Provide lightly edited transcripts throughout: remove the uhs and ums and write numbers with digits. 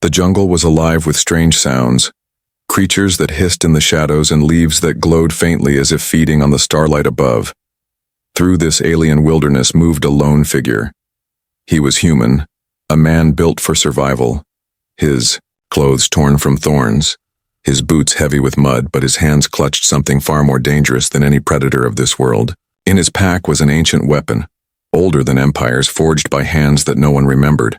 The jungle was alive with strange sounds, creatures that hissed in the shadows and leaves that glowed faintly as if feeding on the starlight above. Through this alien wilderness moved a lone figure. He was human, a man built for survival. His clothes torn from thorns, his boots heavy with mud, but his hands clutched something far more dangerous than any predator of this world. In his pack was an ancient weapon, older than empires, forged by hands that no one remembered.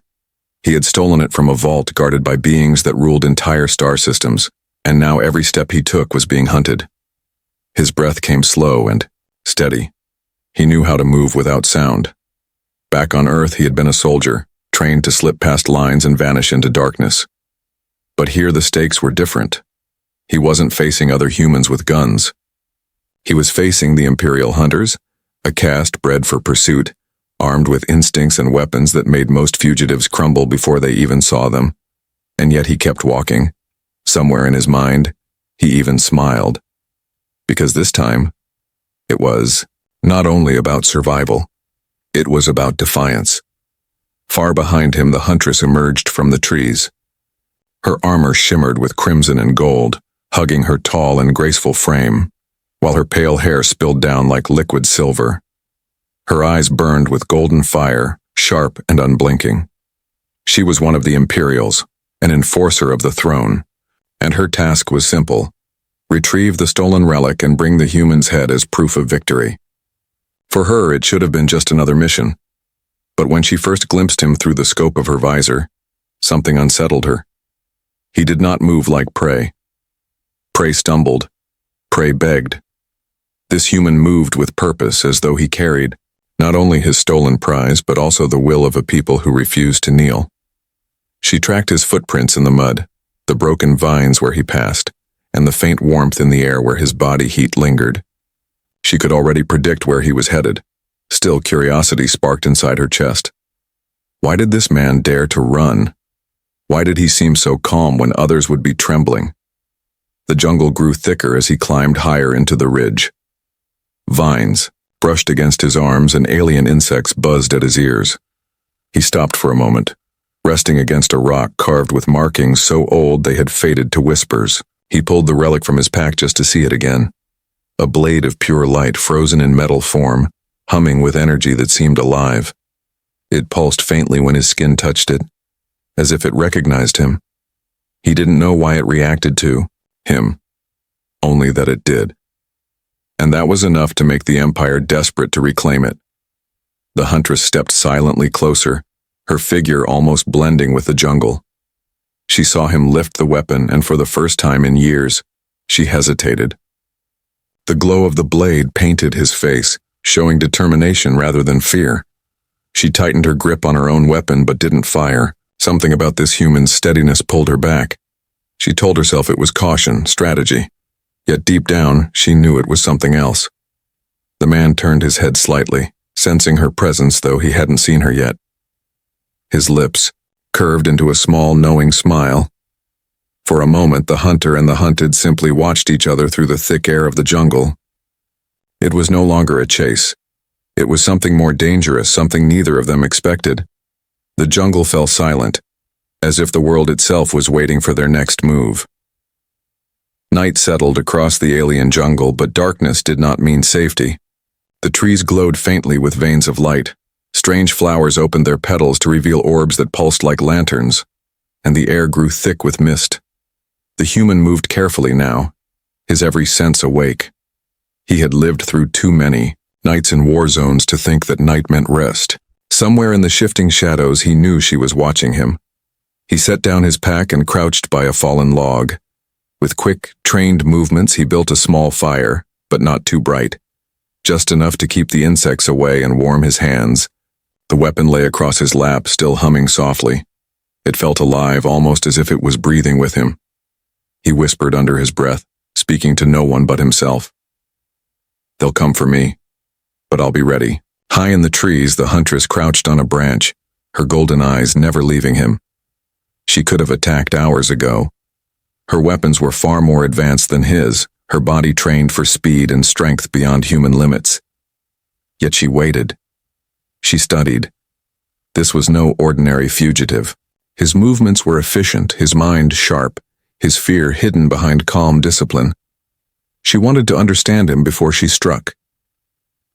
He had stolen it from a vault guarded by beings that ruled entire star systems, and now every step he took was being hunted. His breath came slow and steady. He knew how to move without sound. Back on Earth, he had been a soldier, trained to slip past lines and vanish into darkness. But here the stakes were different. He wasn't facing other humans with guns. He was facing the Imperial Hunters, a caste bred for pursuit, armed with instincts and weapons that made most fugitives crumble before they even saw them. And yet he kept walking. Somewhere in his mind, he even smiled. Because this time, it was not only about survival, it was about defiance. Far behind him, the Huntress emerged from the trees. Her armor shimmered with crimson and gold, hugging her tall and graceful frame, while her pale hair spilled down like liquid silver. Her eyes burned with golden fire, sharp and unblinking. She was one of the Imperials, an enforcer of the throne, and her task was simple: retrieve the stolen relic and bring the human's head as proof of victory. For her, it should have been just another mission. But when she first glimpsed him through the scope of her visor, something unsettled her. He did not move like prey. Prey stumbled. Prey begged. This human moved with purpose, as though he carried not only his stolen prize, but also the will of a people who refused to kneel. She tracked his footprints in the mud, the broken vines where he passed, and the faint warmth in the air where his body heat lingered. She could already predict where he was headed. Still, curiosity sparked inside her chest. Why did this man dare to run? Why did he seem so calm when others would be trembling? The jungle grew thicker as he climbed higher into the ridge. Vines brushed against his arms and alien insects buzzed at his ears. He stopped for a moment, resting against a rock carved with markings so old they had faded to whispers. He pulled the relic from his pack just to see it again. A blade of pure light frozen in metal form, humming with energy that seemed alive. It pulsed faintly when his skin touched it, as if it recognized him. He didn't know why it reacted to him, only that it did. And that was enough to make the Empire desperate to reclaim it. The Huntress stepped silently closer, her figure almost blending with the jungle. She saw him lift the weapon, and for the first time in years, she hesitated. The glow of the blade painted his face, showing determination rather than fear. She tightened her grip on her own weapon but didn't fire. Something about this human's steadiness pulled her back. She told herself it was caution, strategy. Yet deep down, she knew it was something else. The man turned his head slightly, sensing her presence though he hadn't seen her yet. His lips curved into a small, knowing smile. For a moment, the hunter and the hunted simply watched each other through the thick air of the jungle. It was no longer a chase. It was something more dangerous, something neither of them expected. The jungle fell silent, as if the world itself was waiting for their next move. Night settled across the alien jungle, but darkness did not mean safety. The trees glowed faintly with veins of light. Strange flowers opened their petals to reveal orbs that pulsed like lanterns, and the air grew thick with mist. The human moved carefully now, his every sense awake. He had lived through too many nights in war zones to think that night meant rest. Somewhere in the shifting shadows, he knew she was watching him. He set down his pack and crouched by a fallen log. With quick, trained movements, he built a small fire, but not too bright. Just enough to keep the insects away and warm his hands. The weapon lay across his lap, still humming softly. It felt alive, almost as if it was breathing with him. He whispered under his breath, speaking to no one but himself. "They'll come for me, but I'll be ready." High in the trees, the Huntress crouched on a branch, her golden eyes never leaving him. She could have attacked hours ago. Her weapons were far more advanced than his, her body trained for speed and strength beyond human limits. Yet she waited. She studied. This was no ordinary fugitive. His movements were efficient, his mind sharp, his fear hidden behind calm discipline. She wanted to understand him before she struck.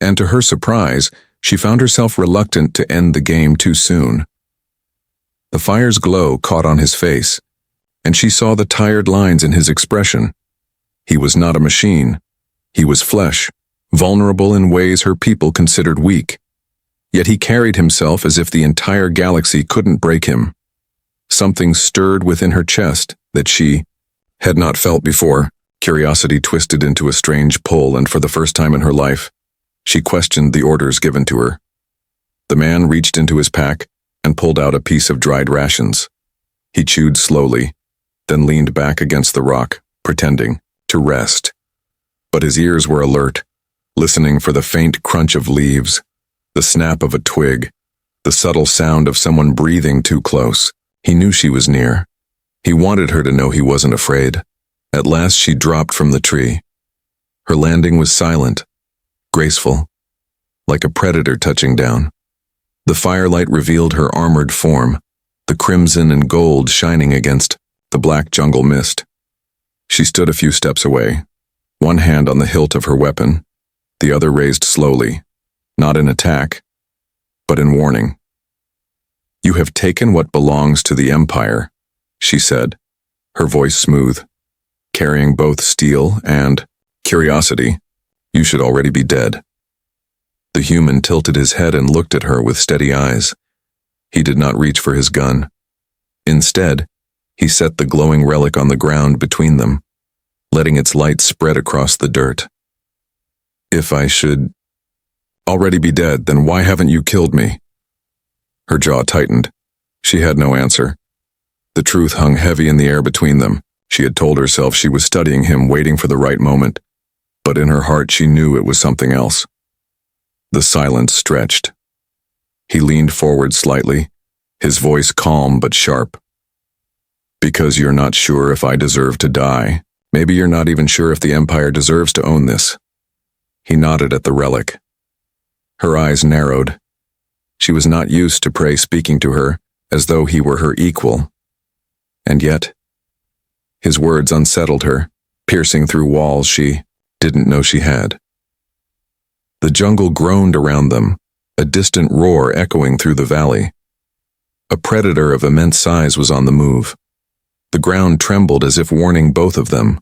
And to her surprise, she found herself reluctant to end the game too soon. The fire's glow caught on his face, and she saw the tired lines in his expression. He was not a machine. He was flesh, vulnerable in ways her people considered weak. Yet he carried himself as if the entire galaxy couldn't break him. Something stirred within her chest that she had not felt before. Curiosity twisted into a strange pull, and for the first time in her life, she questioned the orders given to her. The man reached into his pack and pulled out a piece of dried rations. He chewed slowly, then leaned back against the rock, pretending to rest. But his ears were alert, listening for the faint crunch of leaves, the snap of a twig, the subtle sound of someone breathing too close. He knew she was near. He wanted her to know he wasn't afraid. At last she dropped from the tree. Her landing was silent, graceful, like a predator touching down. The firelight revealed her armored form, the crimson and gold shining against the black jungle mist. She stood a few steps away, one hand on the hilt of her weapon, the other raised slowly, not in attack, but in warning. "You have taken what belongs to the Empire," she said, her voice smooth, carrying both steel and curiosity. "You should already be dead." The human tilted his head and looked at her with steady eyes. He did not reach for his gun. Instead, he set the glowing relic on the ground between them, letting its light spread across the dirt. "If I should already be dead, then why haven't you killed me?" Her jaw tightened. She had no answer. The truth hung heavy in the air between them. She had told herself she was studying him, waiting for the right moment, but in her heart she knew it was something else. The silence stretched. He leaned forward slightly, his voice calm but sharp. "Because you're not sure if I deserve to die. Maybe you're not even sure if the Empire deserves to own this." He nodded at the relic. Her eyes narrowed. She was not used to Prey speaking to her as though he were her equal. And yet, his words unsettled her, piercing through walls she didn't know she had. The jungle groaned around them, a distant roar echoing through the valley. A predator of immense size was on the move. The ground trembled as if warning both of them.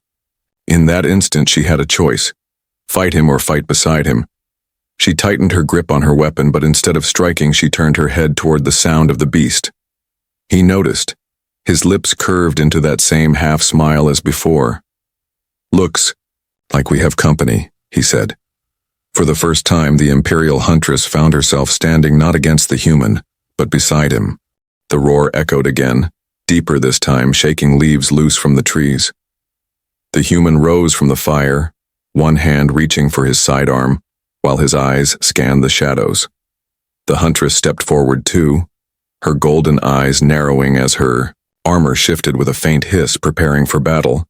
In that instant she had a choice: fight him or fight beside him. She tightened her grip on her weapon, but instead of striking, she turned her head toward the sound of the beast. He noticed. His lips curved into that same half-smile as before. "Looks like we have company," he said. For the first time, the Imperial Huntress found herself standing not against the human, but beside him. The roar echoed again, deeper this time, shaking leaves loose from the trees. The human rose from the fire, one hand reaching for his sidearm, while his eyes scanned the shadows. The Huntress stepped forward too, her golden eyes narrowing as her armor shifted with a faint hiss, preparing for battle.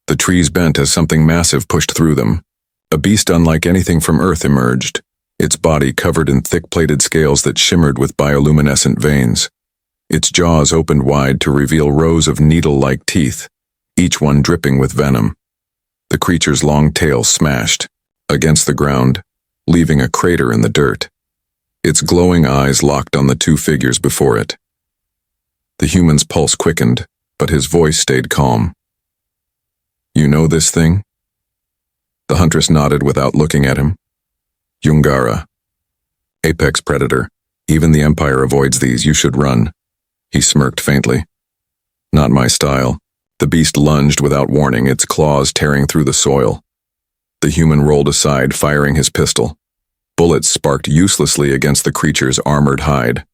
The trees bent as something massive pushed through them. A beast unlike anything from Earth emerged, its body covered in thick-plated scales that shimmered with bioluminescent veins. Its jaws opened wide to reveal rows of needle-like teeth, each one dripping with venom. The creature's long tail smashed against the ground, leaving a crater in the dirt. Its glowing eyes locked on the two figures before it. The human's pulse quickened, but his voice stayed calm. "You know this thing?" The Huntress nodded without looking at him. "Yungara. Apex predator. Even the Empire avoids these. You should run." He smirked faintly. "Not my style." The beast lunged without warning, its claws tearing through the soil. The human rolled aside, firing his pistol. Bullets sparked uselessly against the creature's armored hide.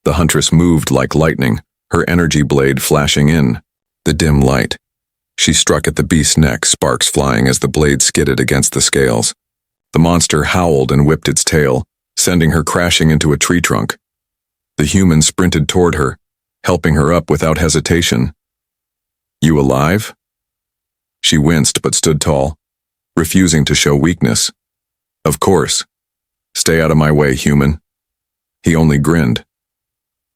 The Huntress moved like lightning, her energy blade flashing in the dim light. She struck at the beast's neck, sparks flying as the blade skidded against the scales. The monster howled and whipped its tail, sending her crashing into a tree trunk. The human sprinted toward her, helping her up without hesitation. "You alive?" She winced but stood tall, refusing to show weakness. "Of course. Stay out of my way, human." He only grinned.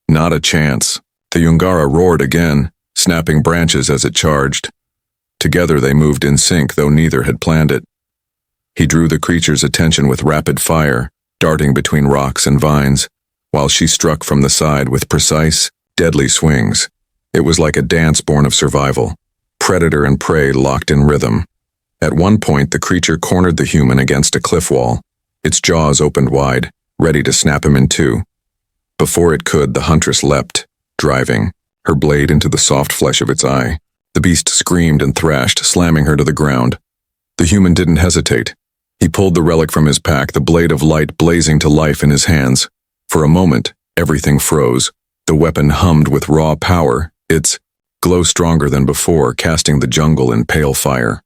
"Not a chance." The Ungara roared again, snapping branches as it charged. Together they moved in sync, though neither had planned it. He drew the creature's attention with rapid fire, darting between rocks and vines, while she struck from the side with precise, deadly swings. It was like a dance born of survival, predator and prey locked in rhythm. At one point, the creature cornered the human against a cliff wall. Its jaws opened wide, ready to snap him in two. Before it could, the huntress leapt, driving, her blade into the soft flesh of its eye. The beast screamed and thrashed, slamming her to the ground. The human didn't hesitate. He pulled the relic from his pack, the blade of light blazing to life in his hands. For a moment, everything froze. The weapon hummed with raw power, its glow stronger than before, casting the jungle in pale fire.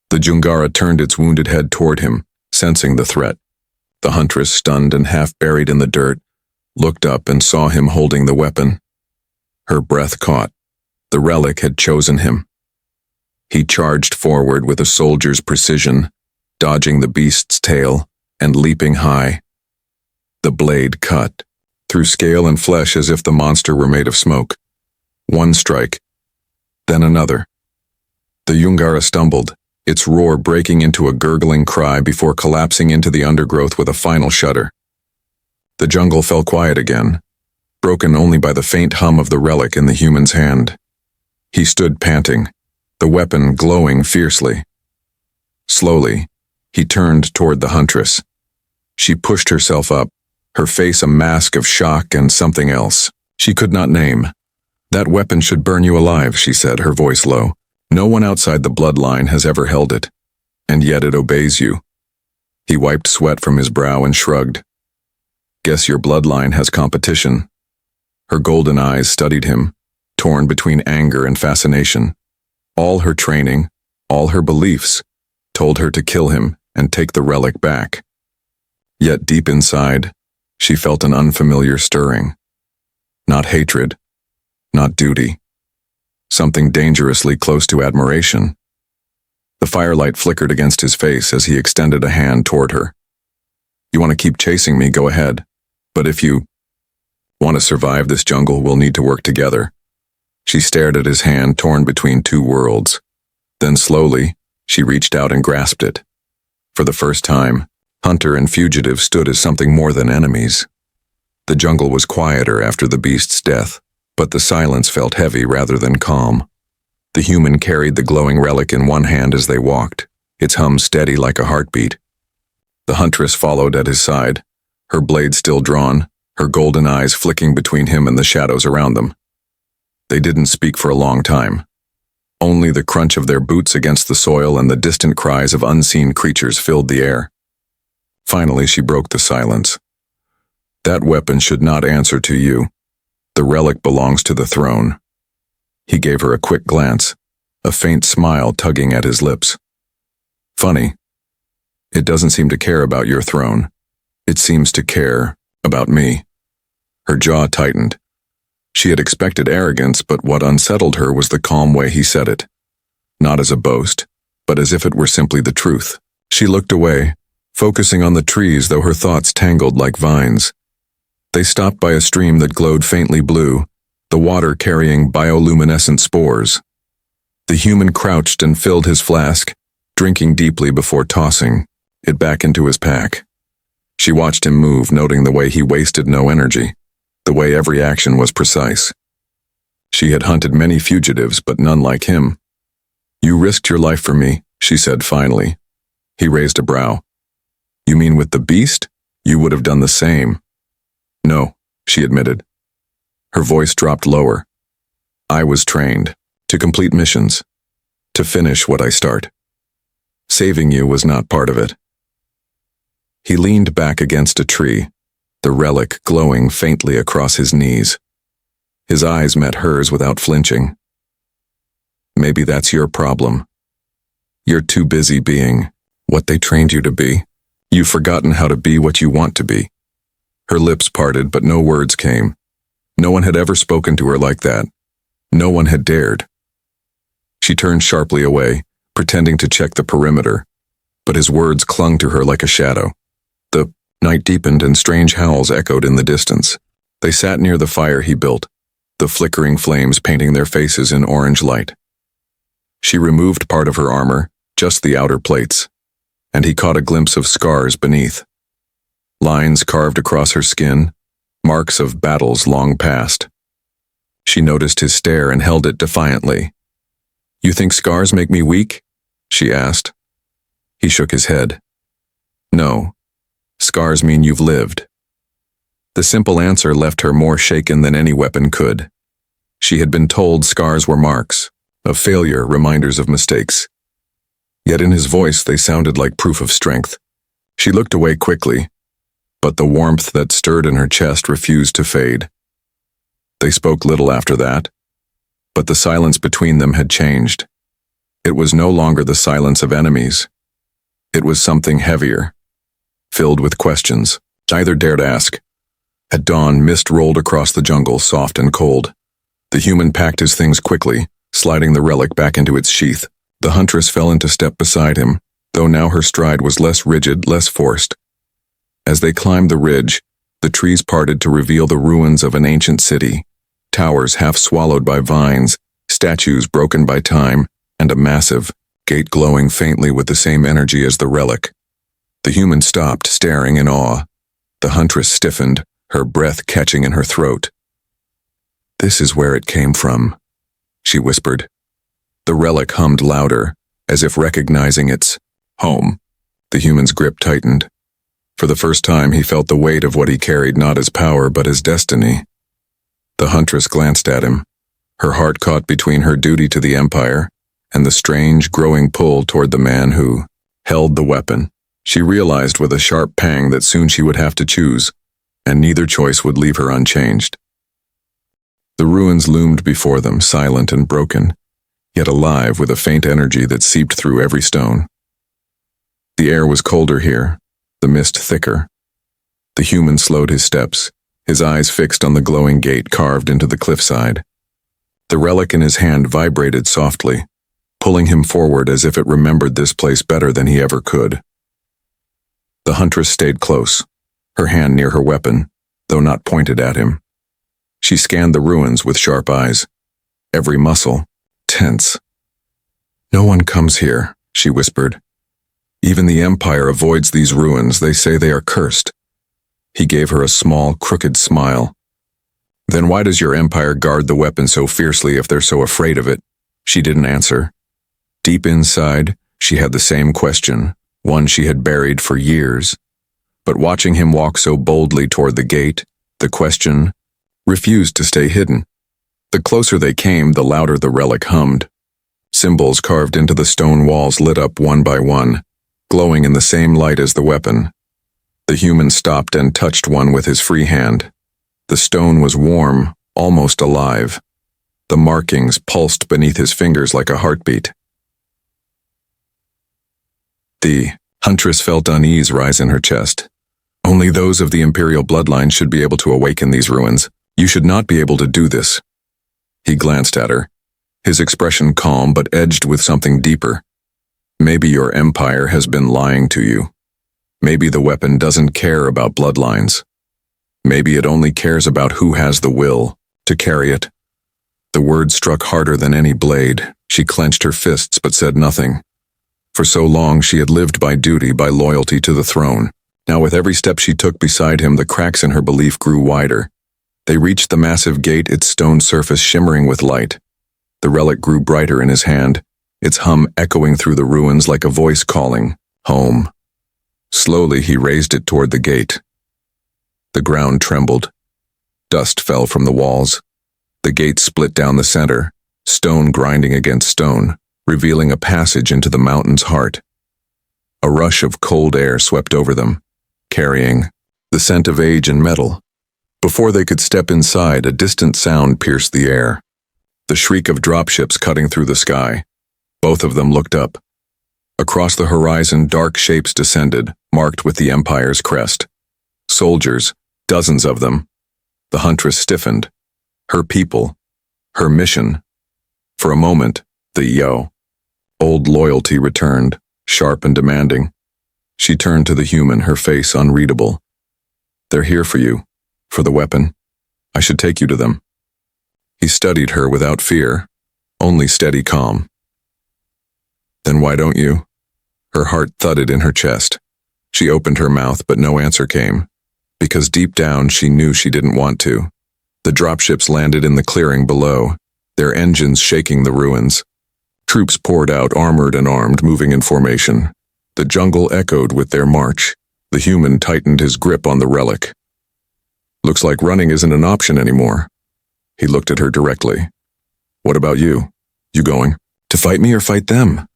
The Jungara turned its wounded head toward him, sensing the threat. The huntress, stunned and half buried in the dirt, looked up and saw him holding the weapon. Her breath caught. The relic had chosen him. He charged forward with a soldier's precision, dodging the beast's tail and leaping high. The blade cut, through scale and flesh as if the monster were made of smoke. One strike, then another. The Jungara stumbled, its roar breaking into a gurgling cry before collapsing into the undergrowth with a final shudder. The jungle fell quiet again, broken only by the faint hum of the relic in the human's hand. He stood panting, the weapon glowing fiercely. Slowly, he turned toward the huntress. She pushed herself up, her face a mask of shock and something else she could not name. "That weapon should burn you alive," she said, her voice low. "No one outside the bloodline has ever held it, and yet it obeys you." He wiped sweat from his brow and shrugged. "Guess your bloodline has competition." Her golden eyes studied him, torn between anger and fascination. All her training, all her beliefs, told her to kill him and take the relic back. Yet deep inside, she felt an unfamiliar stirring. Not hatred, not duty. Something dangerously close to admiration. The firelight flickered against his face as he extended a hand toward her. "You want to keep chasing me, go ahead. But if you want to survive this jungle, we'll need to work together." She stared at his hand torn between two worlds. Then slowly, she reached out and grasped it. For the first time, hunter and fugitive stood as something more than enemies. The jungle was quieter after the beast's death, but the silence felt heavy rather than calm. The human carried the glowing relic in one hand as they walked, its hum steady like a heartbeat. The huntress followed at his side, her blade still drawn, her golden eyes flicking between him and the shadows around them. They didn't speak for a long time. Only the crunch of their boots against the soil and the distant cries of unseen creatures filled the air. Finally, she broke the silence. "That weapon should not answer to you. The relic belongs to the throne." He gave her a quick glance, a faint smile tugging at his lips. "Funny. It doesn't seem to care about your throne. It seems to care about me." Her jaw tightened. She had expected arrogance, but what unsettled her was the calm way he said it. Not as a boast, but as if it were simply the truth. She looked away, focusing on the trees, though her thoughts tangled like vines. They stopped by a stream that glowed faintly blue, the water carrying bioluminescent spores. The human crouched and filled his flask, drinking deeply before tossing it back into his pack. She watched him move, noting the way he wasted no energy, the way every action was precise. She had hunted many fugitives, but none like him. "You risked your life for me," she said finally. He raised a brow. "You mean with the beast? You would have done the same." "No," she admitted. Her voice dropped lower. "I was trained to complete missions, to finish what I start. Saving you was not part of it." He leaned back against a tree, the relic glowing faintly across his knees. His eyes met hers without flinching. "Maybe that's your problem. You're too busy being what they trained you to be. You've forgotten how to be what you want to be." Her lips parted, but no words came. No one had ever spoken to her like that. No one had dared. She turned sharply away, pretending to check the perimeter, but his words clung to her like a shadow. The night deepened and strange howls echoed in the distance. They sat near the fire he built, the flickering flames painting their faces in orange light. She removed part of her armor, just the outer plates, and he caught a glimpse of scars beneath. Lines carved across her skin, marks of battles long past. She noticed his stare and held it defiantly. "You think scars make me weak?" she asked. He shook his head. "No. Scars mean you've lived." The simple answer left her more shaken than any weapon could. She had been told scars were marks of failure, reminders of mistakes. Yet in his voice they sounded like proof of strength. She looked away quickly, but the warmth that stirred in her chest refused to fade. They spoke little after that, but the silence between them had changed. It was no longer the silence of enemies. It was something heavier, filled with questions neither dared ask. At dawn, mist rolled across the jungle, soft and cold. The human packed his things quickly, sliding the relic back into its sheath. The huntress fell into step beside him, though now her stride was less rigid, less forced. As they climbed the ridge, the trees parted to reveal the ruins of an ancient city, towers half swallowed by vines, statues broken by time, and a massive gate glowing faintly with the same energy as the relic. The human stopped, staring in awe. The huntress stiffened, her breath catching in her throat. "This is where it came from," she whispered. The relic hummed louder, as if recognizing its home. The human's grip tightened. For the first time he felt the weight of what he carried, not as power but as destiny. The huntress glanced at him, her heart caught between her duty to the Empire and the strange, growing pull toward the man who held the weapon. She realized with a sharp pang that soon she would have to choose, and neither choice would leave her unchanged. The ruins loomed before them, silent and broken, yet alive with a faint energy that seeped through every stone. The air was colder here, the mist thicker. The human slowed his steps, his eyes fixed on the glowing gate carved into the cliffside. The relic in his hand vibrated softly, pulling him forward as if it remembered this place better than he ever could. The huntress stayed close, her hand near her weapon, though not pointed at him. She scanned the ruins with sharp eyes, every muscle tense. "No one comes here," she whispered. "Even the Empire avoids these ruins. They say they are cursed." He gave her a small, crooked smile. "Then why does your Empire guard the weapon so fiercely if they're so afraid of it?" She didn't answer. Deep inside, she had the same question, one she had buried for years. But watching him walk so boldly toward the gate, the question refused to stay hidden. The closer they came, the louder the relic hummed. Symbols carved into the stone walls lit up one by one, glowing in the same light as the weapon. The human stopped and touched one with his free hand. The stone was warm, almost alive. The markings pulsed beneath his fingers like a heartbeat. The huntress felt unease rise in her chest. "Only those of the Imperial bloodline should be able to awaken these ruins. You should not be able to do this." He glanced at her, his expression calm but edged with something deeper. "Maybe your Empire has been lying to you. Maybe the weapon doesn't care about bloodlines. Maybe it only cares about who has the will to carry it." The word struck harder than any blade. She clenched her fists but said nothing. For so long she had lived by duty, by loyalty to the throne. Now with every step she took beside him, the cracks in her belief grew wider. They reached the massive gate, its stone surface shimmering with light. The relic grew brighter in his hand, its hum echoing through the ruins like a voice calling, "Home." Slowly he raised it toward the gate. The ground trembled. Dust fell from the walls. The gate split down the center, stone grinding against stone, revealing a passage into the mountain's heart. A rush of cold air swept over them, carrying the scent of age and metal. Before they could step inside, a distant sound pierced the air. The shriek of dropships cutting through the sky. Both of them looked up. Across the horizon, dark shapes descended, marked with the Empire's crest. Soldiers, dozens of them. The huntress stiffened. Her people. Her mission. For a moment, the old loyalty returned, sharp and demanding. She turned to the human, her face unreadable. "They're here for you, for the weapon. I should take you to them." He studied her without fear, only steady calm. Then why don't you? Her heart thudded in her chest. She opened her mouth, but no answer came, because deep down she knew she didn't want to. The dropships landed in the clearing below, their engines shaking the ruins. Troops poured out, armored and armed, moving in formation. The jungle echoed with their march. The human tightened his grip on the relic. Looks like running isn't an option anymore. He looked at her directly. What about you? You going? To fight me or fight them?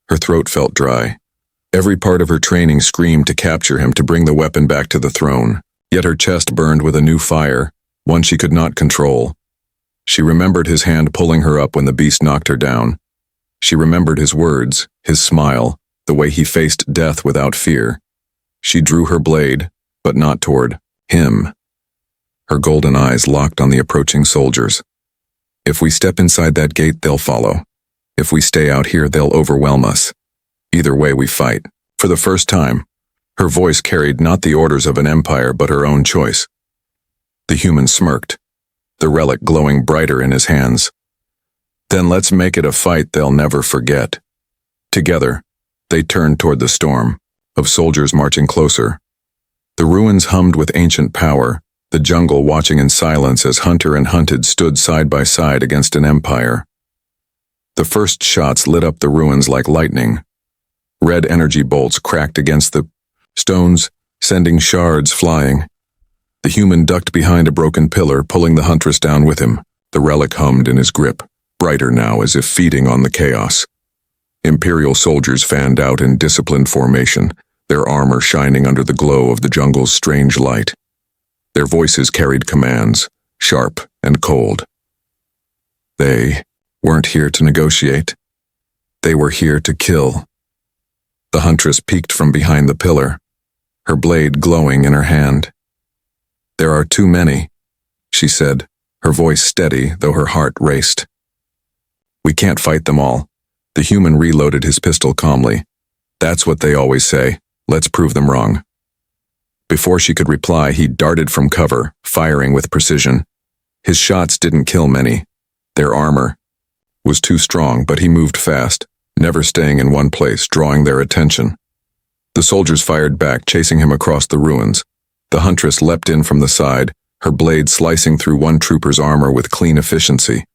Her throat felt dry. Every part of her training screamed to capture him, to bring the weapon back to the throne. Yet her chest burned with a new fire, one she could not control. She remembered his hand pulling her up when the beast knocked her down. She remembered his words, his smile, the way he faced death without fear. She drew her blade, but not toward him. Her golden eyes locked on the approaching soldiers. If we step inside that gate, they'll follow. If we stay out here, they'll overwhelm us. Either way, we fight. For the first time, her voice carried not the orders of an empire, but her own choice. The human smirked, the relic glowing brighter in his hands. Then let's make it a fight they'll never forget. Together, they turned toward the storm of soldiers marching closer. The ruins hummed with ancient power, the jungle watching in silence as hunter and hunted stood side by side against an empire. The first shots lit up the ruins like lightning. Red energy bolts cracked against the stones, sending shards flying. The human ducked behind a broken pillar, pulling the huntress down with him. The relic hummed in his grip, brighter now as if feeding on the chaos. Imperial soldiers fanned out in disciplined formation, their armor shining under the glow of the jungle's strange light. Their voices carried commands, sharp and cold. They weren't here to negotiate. They were here to kill. The huntress peeked from behind the pillar, her blade glowing in her hand. There are too many, she said, her voice steady, though her heart raced. We can't fight them all. The human reloaded his pistol calmly. That's what they always say. Let's prove them wrong. Before she could reply, he darted from cover, firing with precision. His shots didn't kill many. Their armor was too strong, but he moved fast, never staying in one place, drawing their attention. The soldiers fired back, chasing him across the ruins. The huntress leapt in from the side, her blade slicing through one trooper's armor with clean efficiency.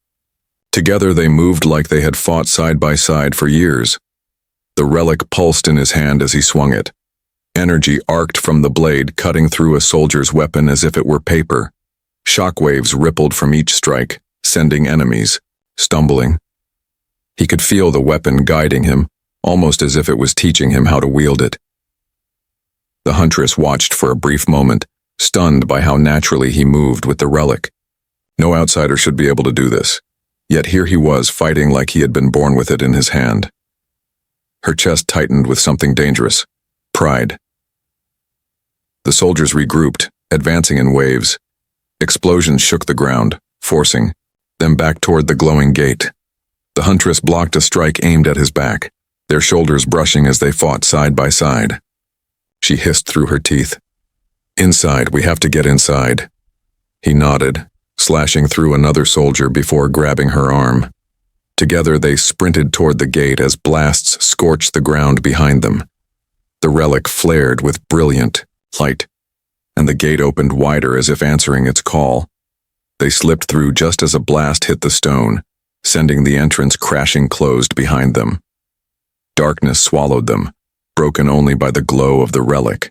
Together they moved like they had fought side by side for years. The relic pulsed in his hand as he swung it. Energy arced from the blade, cutting through a soldier's weapon as if it were paper. Shockwaves rippled from each strike, sending enemies stumbling. He could feel the weapon guiding him, almost as if it was teaching him how to wield it. The huntress watched for a brief moment, stunned by how naturally he moved with the relic. No outsider should be able to do this. Yet here he was, fighting like he had been born with it in his hand. Her chest tightened with something dangerous. Pride. The soldiers regrouped, advancing in waves. Explosions shook the ground, forcing them back toward the glowing gate. The huntress blocked a strike aimed at his back, their shoulders brushing as they fought side by side. She hissed through her teeth. Inside, we have to get inside. He nodded, slashing through another soldier before grabbing her arm. Together they sprinted toward the gate as blasts scorched the ground behind them. The relic flared with brilliant light, and the gate opened wider as if answering its call. They slipped through just as a blast hit the stone, sending the entrance crashing closed behind them. Darkness swallowed them, broken only by the glow of the relic.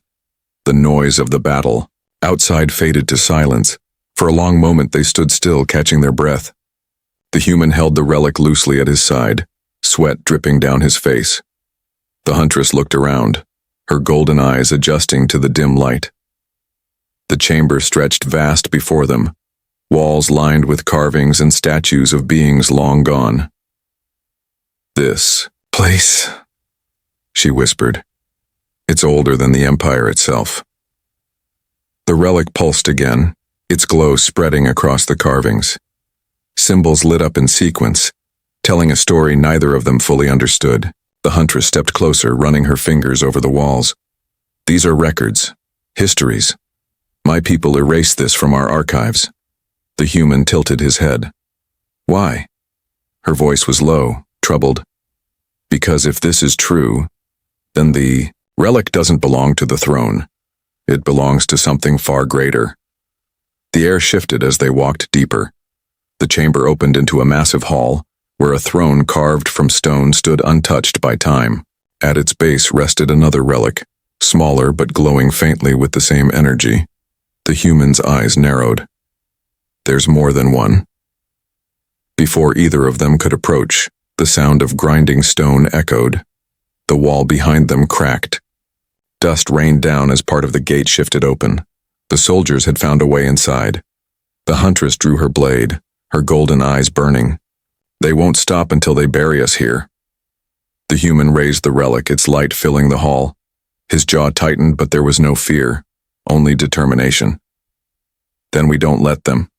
The noise of the battle outside faded to silence. For a long moment they stood still, catching their breath. The human held the relic loosely at his side, sweat dripping down his face. The huntress looked around, her golden eyes adjusting to the dim light. The chamber stretched vast before them, walls lined with carvings and statues of beings long gone. This place, she whispered. It's older than the empire itself. The relic pulsed again, its glow spreading across the carvings. Symbols lit up in sequence, telling a story neither of them fully understood. The huntress stepped closer, running her fingers over the walls. These are records, histories. My people erased this from our archives. The human tilted his head. Why? Her voice was low, troubled. Because if this is true, then the relic doesn't belong to the throne. It belongs to something far greater. The air shifted as they walked deeper. The chamber opened into a massive hall, where a throne carved from stone stood untouched by time. At its base rested another relic, smaller but glowing faintly with the same energy. The human's eyes narrowed. There's more than one. Before either of them could approach, the sound of grinding stone echoed. The wall behind them cracked. Dust rained down as part of the gate shifted open. The soldiers had found a way inside. The huntress drew her blade, her golden eyes burning. They won't stop until they bury us here. The human raised the relic, its light filling the hall. His jaw tightened, but there was no fear, only determination. Then we don't let them.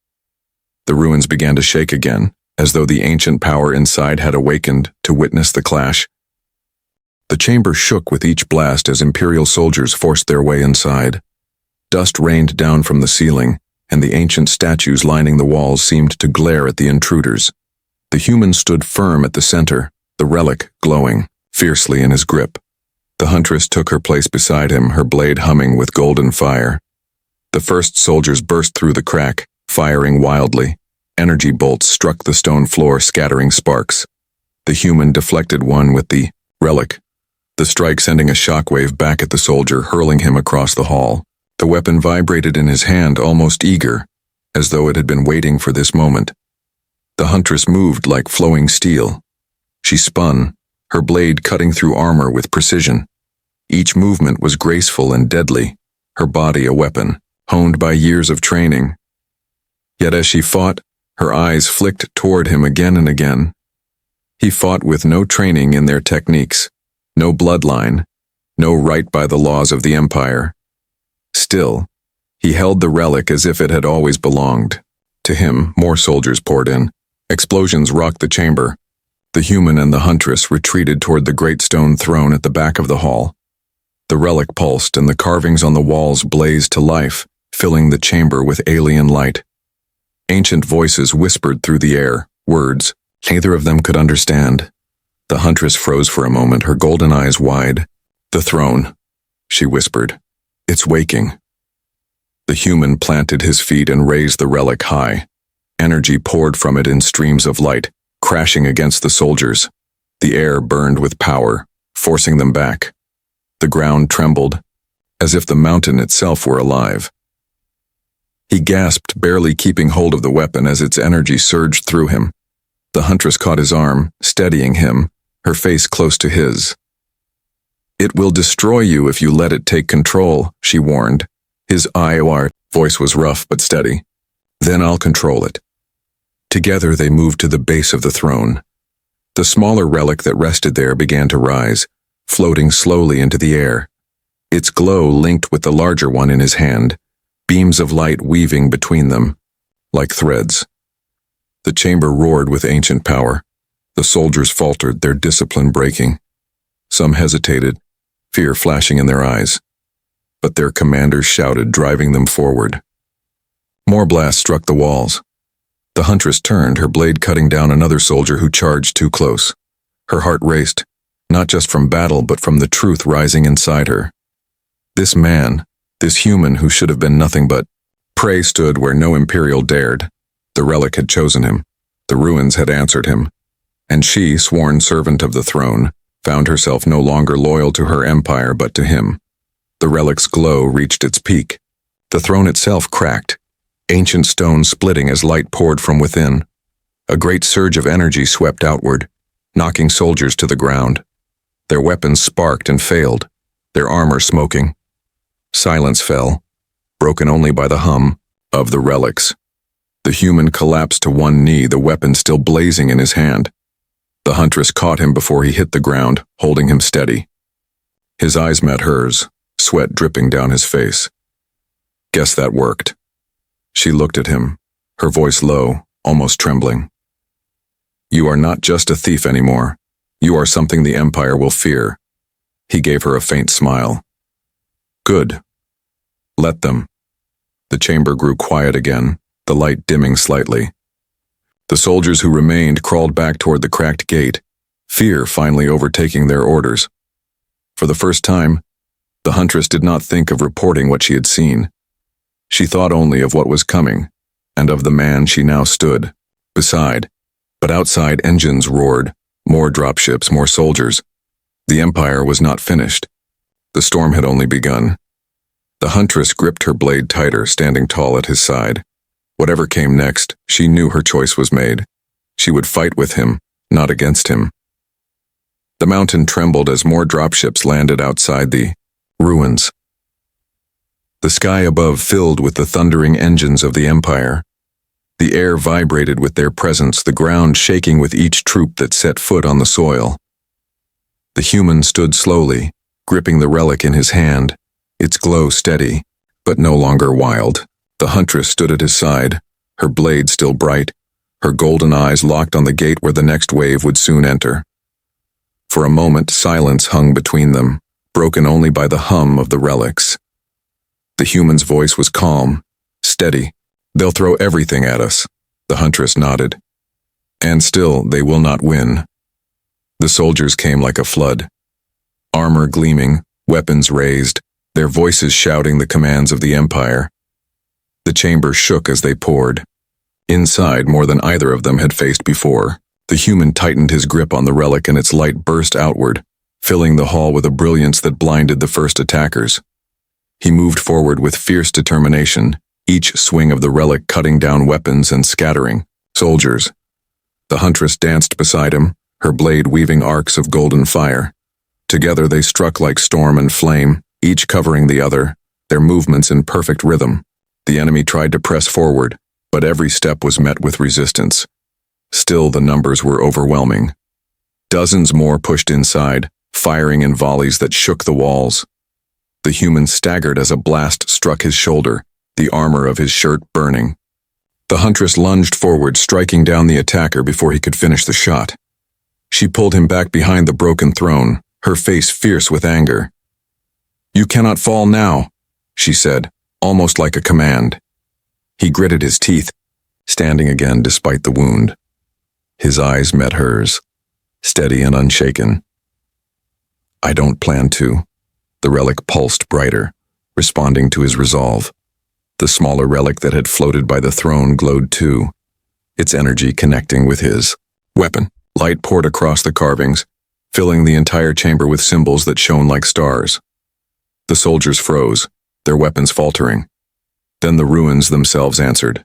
The ruins began to shake again, as though the ancient power inside had awakened to witness the clash. The chamber shook with each blast as Imperial soldiers forced their way inside. Dust rained down from the ceiling, and the ancient statues lining the walls seemed to glare at the intruders. The human stood firm at the center, the relic glowing fiercely in his grip. The huntress took her place beside him, her blade humming with golden fire. The first soldiers burst through the crack, firing wildly. Energy bolts struck the stone floor, scattering sparks. The human deflected one with the relic, the strike sending a shockwave back at the soldier, hurling him across the hall. The weapon vibrated in his hand, almost eager, as though it had been waiting for this moment. The huntress moved like flowing steel. She spun, her blade cutting through armor with precision. Each movement was graceful and deadly, her body a weapon, honed by years of training. Yet as she fought, her eyes flicked toward him again and again. He fought with no training in their techniques, no bloodline, no right by the laws of the Empire. Still, he held the relic as if it had always belonged. To him, more soldiers poured in. Explosions rocked the chamber. The human and the huntress retreated toward the great stone throne at the back of the hall. The relic pulsed and the carvings on the walls blazed to life, filling the chamber with alien light. Ancient voices whispered through the air, words neither of them could understand. The huntress froze for a moment, her golden eyes wide. "The throne," she whispered. "It's waking." The human planted his feet and raised the relic high. Energy poured from it in streams of light, crashing against the soldiers. The air burned with power, forcing them back. The ground trembled, as if the mountain itself were alive. He gasped, barely keeping hold of the weapon as its energy surged through him. The huntress caught his arm, steadying him, her face close to his. "It will destroy you if you let it take control," she warned. His voice was rough but steady. "Then I'll control it." Together they moved to the base of the throne. The smaller relic that rested there began to rise, floating slowly into the air. Its glow linked with the larger one in his hand, beams of light weaving between them, like threads. The chamber roared with ancient power. The soldiers faltered, their discipline breaking. Some hesitated, fear flashing in their eyes. But their commanders shouted, driving them forward. More blasts struck the walls. The huntress turned, her blade cutting down another soldier who charged too close. Her heart raced, not just from battle but from the truth rising inside her. This man, this human who should have been nothing but prey, stood where no Imperial dared. The relic had chosen him. The ruins had answered him. And she, sworn servant of the throne, found herself no longer loyal to her empire but to him. The relic's glow reached its peak. The throne itself cracked, ancient stone splitting as light poured from within. A great surge of energy swept outward, knocking soldiers to the ground. Their weapons sparked and failed, their armor smoking. Silence fell, broken only by the hum of the relics. The human collapsed to one knee, the weapon still blazing in his hand. The huntress caught him before he hit the ground, holding him steady. His eyes met hers, sweat dripping down his face. "Guess that worked." She looked at him, her voice low, almost trembling. "You are not just a thief anymore. You are something the Empire will fear." He gave her a faint smile. "Good. Let them." The chamber grew quiet again, the light dimming slightly. The soldiers who remained crawled back toward the cracked gate, fear finally overtaking their orders. For the first time, the Huntress did not think of reporting what she had seen. She thought only of what was coming, and of the man she now stood beside. But outside engines roared, more dropships, more soldiers. The Empire was not finished. The storm had only begun. The Huntress gripped her blade tighter, standing tall at his side. Whatever came next, she knew her choice was made. She would fight with him, not against him. The mountain trembled as more dropships landed outside the ruins. The sky above filled with the thundering engines of the Empire. The air vibrated with their presence, the ground shaking with each troop that set foot on the soil. The human stood slowly, gripping the relic in his hand, its glow steady, but no longer wild. The Huntress stood at his side, her blade still bright, her golden eyes locked on the gate where the next wave would soon enter. For a moment, silence hung between them, broken only by the hum of the relics. The human's voice was calm, steady. "They'll throw everything at us," the Huntress nodded. "And still, they will not win." The soldiers came like a flood. Armor gleaming, weapons raised, their voices shouting the commands of the Empire. The chamber shook as they poured. Inside, more than either of them had faced before, the human tightened his grip on the relic and its light burst outward, filling the hall with a brilliance that blinded the first attackers. He moved forward with fierce determination, each swing of the relic cutting down weapons and scattering soldiers. The Huntress danced beside him, her blade weaving arcs of golden fire. Together they struck like storm and flame, each covering the other, their movements in perfect rhythm. The enemy tried to press forward, but every step was met with resistance. Still, the numbers were overwhelming. Dozens more pushed inside, firing in volleys that shook the walls. The human staggered as a blast struck his shoulder, the armor of his shirt burning. The Huntress lunged forward, striking down the attacker before he could finish the shot. She pulled him back behind the broken throne, her face fierce with anger. "You cannot fall now," she said, almost like a command. He gritted his teeth, standing again despite the wound. His eyes met hers, steady and unshaken. "I don't plan to." The relic pulsed brighter, responding to his resolve. The smaller relic that had floated by the throne glowed too, its energy connecting with his weapon. Light poured across the carvings, filling the entire chamber with symbols that shone like stars. The soldiers froze, their weapons faltering. Then the ruins themselves answered.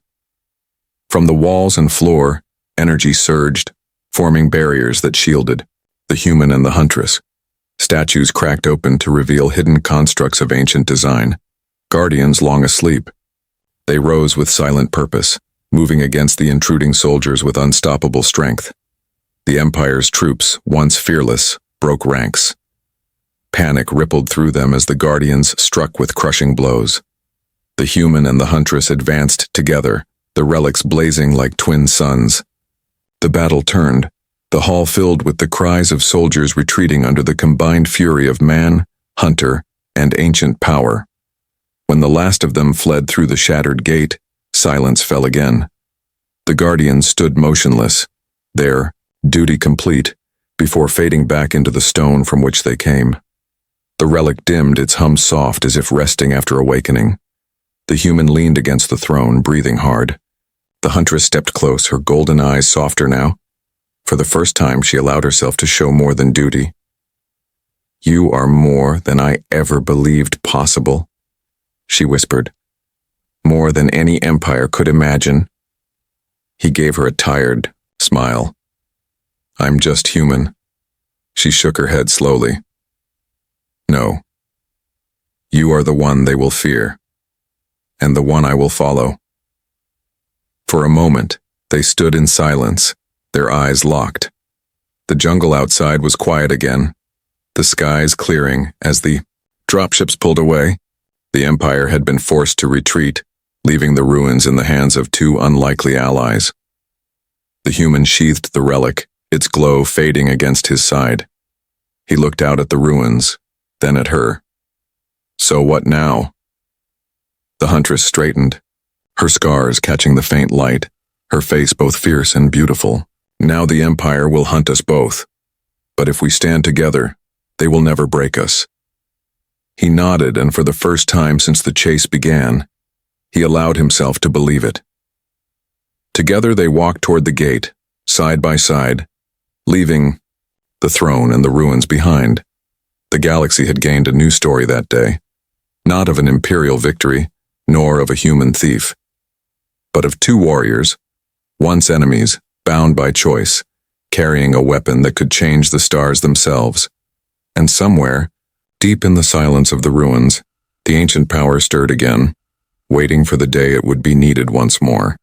From the walls and floor, energy surged, forming barriers that shielded the human and the Huntress. Statues cracked open to reveal hidden constructs of ancient design, guardians long asleep. They rose with silent purpose, moving against the intruding soldiers with unstoppable strength. The Empire's troops, once fearless, broke ranks. Panic rippled through them as the guardians struck with crushing blows. The human and the Huntress advanced together, the relics blazing like twin suns. The battle turned, the hall filled with the cries of soldiers retreating under the combined fury of man, hunter, and ancient power. When the last of them fled through the shattered gate, silence fell again. The guardians stood motionless, their duty complete, before fading back into the stone from which they came. The relic dimmed, its hum soft as if resting after awakening. The human leaned against the throne, breathing hard. The Huntress stepped close, her golden eyes softer now. For the first time, she allowed herself to show more than duty. "You are more than I ever believed possible," she whispered. "More than any empire could imagine." He gave her a tired smile. "I'm just human." She shook her head slowly. "No. You are the one they will fear, and the one I will follow." For a moment, they stood in silence, their eyes locked. The jungle outside was quiet again, the skies clearing as the dropships pulled away. The Empire had been forced to retreat, leaving the ruins in the hands of two unlikely allies. The human sheathed the relic, its glow fading against his side. He looked out at the ruins, then at her. "So what now?" The Huntress straightened, her scars catching the faint light, her face both fierce and beautiful. Now the Empire will hunt us both. But if we stand together, they will never break us. He nodded, and for the first time since the chase began, he allowed himself to believe it. Together they walked toward the gate, side by side, leaving the throne and the ruins behind. The galaxy had gained a new story that day, not of an Imperial victory, nor of a human thief, but of two warriors, once enemies, bound by choice, carrying a weapon that could change the stars themselves. And somewhere, deep in the silence of the ruins, the ancient power stirred again, waiting for the day it would be needed once more.